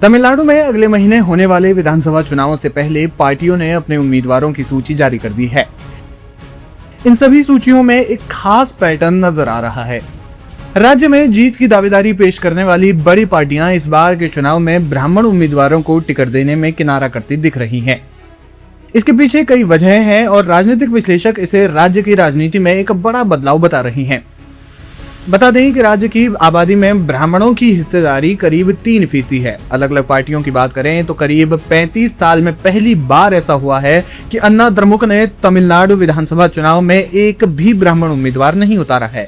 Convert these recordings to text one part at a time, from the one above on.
तमिलनाडु में अगले महीने होने वाले विधानसभा चुनावों से पहले पार्टियों ने अपने उम्मीदवारों की सूची जारी कर दी है। इन सभी सूचियों में एक खास पैटर्न नजर आ रहा है। राज्य में जीत की दावेदारी पेश करने वाली बड़ी पार्टियां इस बार के चुनाव में ब्राह्मण उम्मीदवारों को टिकट देने में किनारा करती दिख रही हैं। इसके पीछे कई वजहें हैं और राजनीतिक विश्लेषक इसे राज्य की राजनीति में एक बड़ा बदलाव बता रहे हैं। बता दें कि राज्य की आबादी में ब्राह्मणों की हिस्सेदारी करीब 3% है। अलग अलग पार्टियों की बात करें तो करीब 35 साल में पहली बार ऐसा हुआ है कि अन्ना द्रमुक ने तमिलनाडु विधानसभा चुनाव में एक भी ब्राह्मण उम्मीदवार नहीं उतारा है।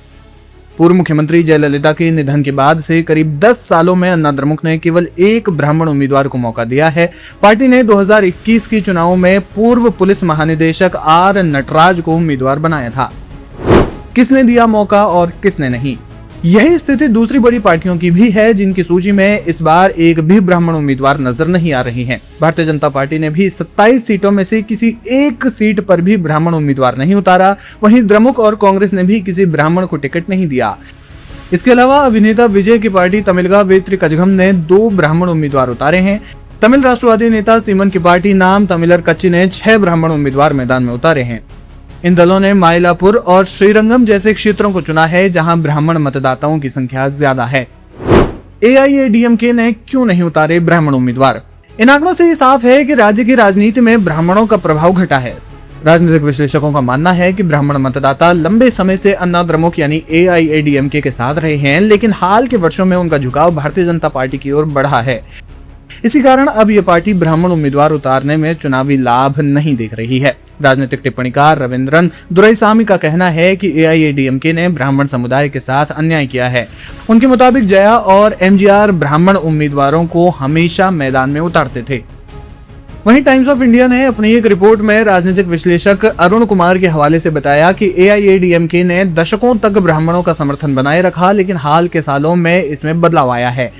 पूर्व मुख्यमंत्री जयललिता के निधन के बाद से करीब 10 सालों में अन्ना द्रमुक ने केवल एक ब्राह्मण उम्मीदवार को मौका दिया है। पार्टी ने 2021 के चुनाव में पूर्व पुलिस महानिदेशक आर नटराज को उम्मीदवार बनाया था। किसने दिया मौका और किसने नहीं, यही स्थिति दूसरी बड़ी पार्टियों की भी है, जिनकी सूची में इस बार एक भी ब्राह्मण उम्मीदवार नजर नहीं आ रही हैं। भारतीय जनता पार्टी ने भी 27 सीटों में से किसी एक सीट पर भी ब्राह्मण उम्मीदवार नहीं उतारा। वहीं द्रमुक और कांग्रेस ने भी किसी ब्राह्मण को टिकट नहीं दिया। इसके अलावा अभिनेता विजय की पार्टी तमिलगा वेत्री कजगम ने 2 ब्राह्मण उम्मीदवार उतारे हैं। तमिल राष्ट्रवादी नेता सीमन की पार्टी नाम तमिलर कच्ची ने 6 ब्राह्मण उम्मीदवार मैदान में उतारे हैं। इन दलों ने माइलापुर और श्रीरंगम जैसे क्षेत्रों को चुना है जहां ब्राह्मण मतदाताओं की संख्या ज्यादा है। AIADMK ने क्यों नहीं उतारे ब्राह्मण उम्मीदवार? इन आंकड़ों से ये साफ है कि राज्य की राजनीति में ब्राह्मणों का प्रभाव घटा है। राजनीतिक विश्लेषकों का मानना है कि ब्राह्मण मतदाता लंबे समय से अन्ना द्रमुक यानी AIADMK के साथ रहे हैं, लेकिन हाल के वर्षों में उनका झुकाव भारतीय जनता पार्टी की ओर बढ़ा है। इसी कारण अब ये पार्टी ब्राह्मण उम्मीदवार उतारने में चुनावी लाभ नहीं देख रही है। राजनीतिक टिप्पणीकार रविंद्रन दुरईसामी का कहना है कि AIADMK ने ब्राह्मण समुदाय के साथ अन्याय किया है। उनके मुताबिक जया और MGR ब्राह्मण उम्मीदवारों को हमेशा मैदान में उतारते थे। वहीं टाइम्स ऑफ इंडिया ने अपनी एक रिपोर्ट में राजनीतिक विश्लेषक अरुण कुमार के हवाले से बताया कि AIADMK ने दशकों तक ब्राह्मणों का समर्थन बनाए रखा, लेकिन हाल के सालों में इसमें बदलाव आया है।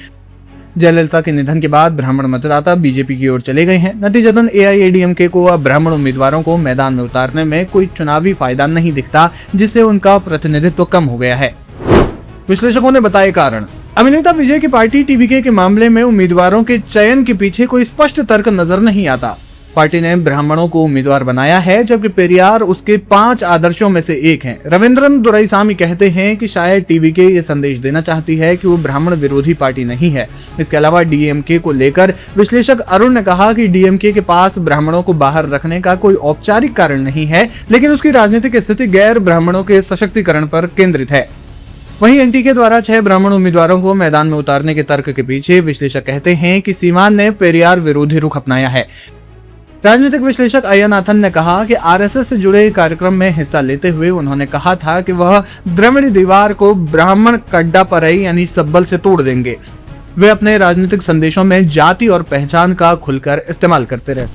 जयललिता के निधन के बाद ब्राह्मण मतदाता बीजेपी की ओर चले गए हैं। नतीजतन AIADMK को अब ब्राह्मण उम्मीदवारों को मैदान में उतारने में कोई चुनावी फायदा नहीं दिखता, जिससे उनका प्रतिनिधित्व कम हो गया है। विश्लेषकों ने बताए कारण। अभिनेता विजय की पार्टी TVK के मामले में उम्मीदवारों के चयन के पीछे कोई स्पष्ट तर्क नजर नहीं आता। पार्टी ने ब्राह्मणों को उम्मीदवार बनाया है, जबकि पेरियार उसके 5 आदर्शों में से एक है। रविंद्रन दुरईसामी कहते हैं कि शायद TVK ये संदेश देना चाहती है कि वो ब्राह्मण विरोधी पार्टी नहीं है। इसके अलावा DMK को लेकर विश्लेषक अरुण ने कहा कि DMK के पास ब्राह्मणों को बाहर रखने का कोई औपचारिक कारण नहीं है, लेकिन उसकी राजनीतिक स्थिति गैर ब्राह्मणों के सशक्तिकरण पर केंद्रित है। वहीं NTK द्वारा 6 ब्राह्मण उम्मीदवारों को मैदान में उतारने के तर्क के पीछे विश्लेषक कहते हैं कि सीमान ने पेरियार विरोधी रुख अपनाया है। राजनीतिक विश्लेषक अय्यनाथन ने कहा कि RSS से जुड़े कार्यक्रम में हिस्सा लेते हुए उन्होंने कहा था कि वह द्रविड़ दीवार को ब्राह्मण कड्डा परई यानी सब्बल से तोड़ देंगे। वे अपने राजनीतिक संदेशों में जाति और पहचान का खुलकर इस्तेमाल करते रहे।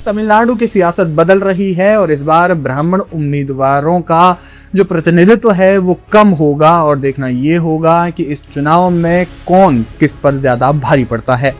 तमिलनाडु की सियासत बदल रही है और इस बार ब्राह्मण उम्मीदवारों का जो प्रतिनिधित्व है वो कम होगा और देखना ये होगा कि इस चुनाव में कौन किस पर ज्यादा भारी पड़ता है।